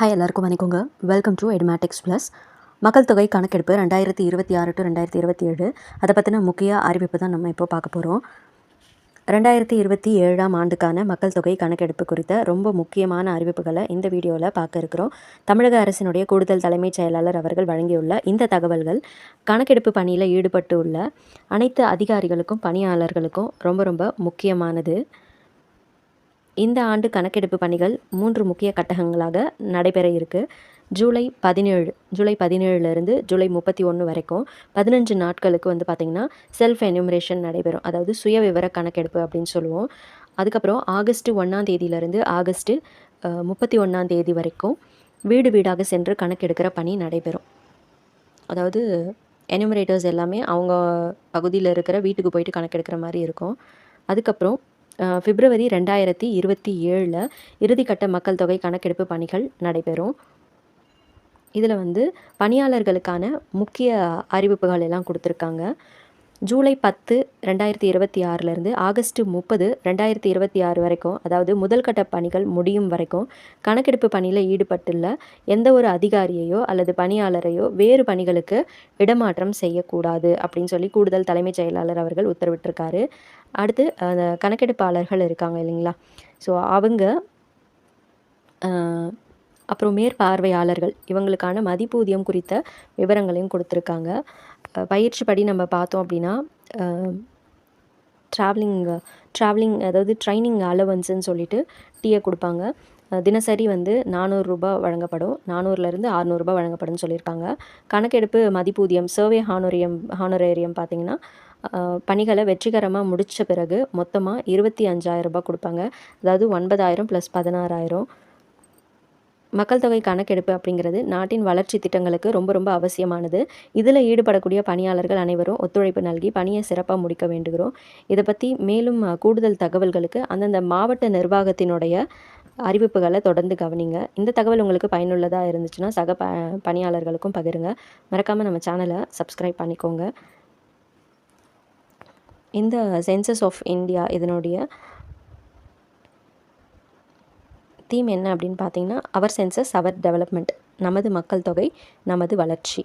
Hi எல்லாருக்கும் வணக்கங்க. Welcome to Edumatics plus. மக்கள் தொகை கணக்கெடுப்பு 2026 டு 2027 அதை பற்றின முக்கிய அறிவிப்பு தான் நம்ம இப்போ பார்க்க போகிறோம். 2027ஆம் ஆண்டுக்கான மக்கள் தொகை கணக்கெடுப்பு குறித்த ரொம்ப முக்கியமான அறிவிப்புகளை இந்த வீடியோவில் பார்க்க இருக்கிறோம். தமிழக அரசினுடைய கூடுதல் தலைமைச் செயலாளர் அவர்கள் வழங்கியுள்ள இந்த தகவல்கள் கணக்கெடுப்பு பணியில் ஈடுபட்டு உள்ள அனைத்து அதிகாரிகளுக்கும் பணியாளர்களுக்கும் ரொம்ப ரொம்ப முக்கியமானது. இந்த ஆண்டு கணக்கெடுப்பு பணிகள் 3 முக்கிய கட்டங்களாக நடைபெற இருக்குது. ஜூலை 17லேருந்து ஜூலை 31 வரைக்கும் 15 நாட்களுக்கு பார்த்திங்கன்னா செல்ஃப் எனுமரேஷன் நடைபெறும். அதாவது சுய விவர கணக்கெடுப்பு அப்படின்னு சொல்லுவோம். அதுக்கப்புறம் ஆகஸ்ட் 1ஆம் தேதியிலேருந்து ஆகஸ்ட் 31ஆம் தேதி வரைக்கும் வீடு வீடாக சென்று கணக்கெடுக்கிற பணி நடைபெறும். அதாவது எனுமரேட்டர்ஸ் எல்லாமே அவங்க பகுதியில் இருக்கிற வீட்டுக்கு போயிட்டு கணக்கெடுக்கிற மாதிரி இருக்கும். அதுக்கப்புறம் பிப்ரவரி 2027 இறுதிக்கட்ட மக்கள் தொகை கணக்கெடுப்பு பணிகள் நடைபெறும். இதில் பணியாளர்களுக்கான முக்கிய அறிவிப்புகள் எல்லாம் கொடுத்துருக்காங்க. ஜூலை 10, 2026 ஆகஸ்ட் 30, 2026 வரைக்கும், அதாவது முதல் கட்ட பணிகள் முடியும் வரைக்கும் கணக்கெடுப்பு பணியில் ஈடுபட்டுள்ள எந்த ஒரு அதிகாரியையோ அல்லது பணியாளரையோ வேறு பணிகளுக்கு இடமாற்றம் செய்யக்கூடாது அப்படின்னு சொல்லி கூடுதல் தலைமைச் செயலாளர் அவர்கள் உத்தரவிட்டிருக்காரு. அடுத்து அந்த கணக்கெடுப்பாளர்கள் இருக்காங்க இல்லைங்களா, ஸோ அவங்க அப்புறம் மேற்பார்வையாளர்கள் இவங்களுக்கான மதிப்பூதியம் குறித்த விவரங்களையும் கொடுத்துருக்காங்க. பயிற்சி படி நம்ம பார்த்தோம் அப்படின்னா ட்ராவலிங் அதாவது ட்ரைனிங் அலவன்ஸுன்னு சொல்லிட்டு டீயை கொடுப்பாங்க. தினசரி 400 ரூபாய் வழங்கப்படும். 400லேருந்து 600 ரூபாய் வழங்கப்படும்னு சொல்லியிருக்காங்க. கணக்கெடுப்பு மதிப்பூதியம் சர்வே ஹானரேரியம் பார்த்திங்கன்னா பணிகளை வெற்றிகரமாக முடித்த பிறகு மொத்தமாக 25,000 ரூபாய் கொடுப்பாங்க. அதாவது 9,000 + 16,000. மக்கள் தொகை கணக்கெடுப்பு அப்படிங்கிறது நாட்டின் வளர்ச்சி திட்டங்களுக்கு ரொம்ப ரொம்ப அவசியமானது. இதில் ஈடுபடக்கூடிய பணியாளர்கள் அனைவரும் ஒத்துழைப்பு நல்கி பணியை சிறப்பாக முடிக்க வேண்டுகிறோம். இதை பற்றி மேலும் கூடுதல் தகவல்களுக்கு அந்தந்த மாவட்ட நிர்வாகத்தினுடைய அறிவிப்புகளை தொடர்ந்து கவனிங்க. இந்த தகவல் உங்களுக்கு பயனுள்ளதாக இருந்துச்சுன்னா சக பணியாளர்களுக்கும் பகிருங்க. மறக்காமல் நம்ம சேனலை சப்ஸ்கிரைப் பண்ணிக்கோங்க. இந்த சென்சஸ் ஆஃப் இந்தியா இதனுடைய தீம் என்ன அப்படின்னு பார்த்தீங்கன்னா, அவர் சென்சஸ் அவர் டெவலப்மெண்ட், நமது மக்கள் தொகை நமது வளர்ச்சி.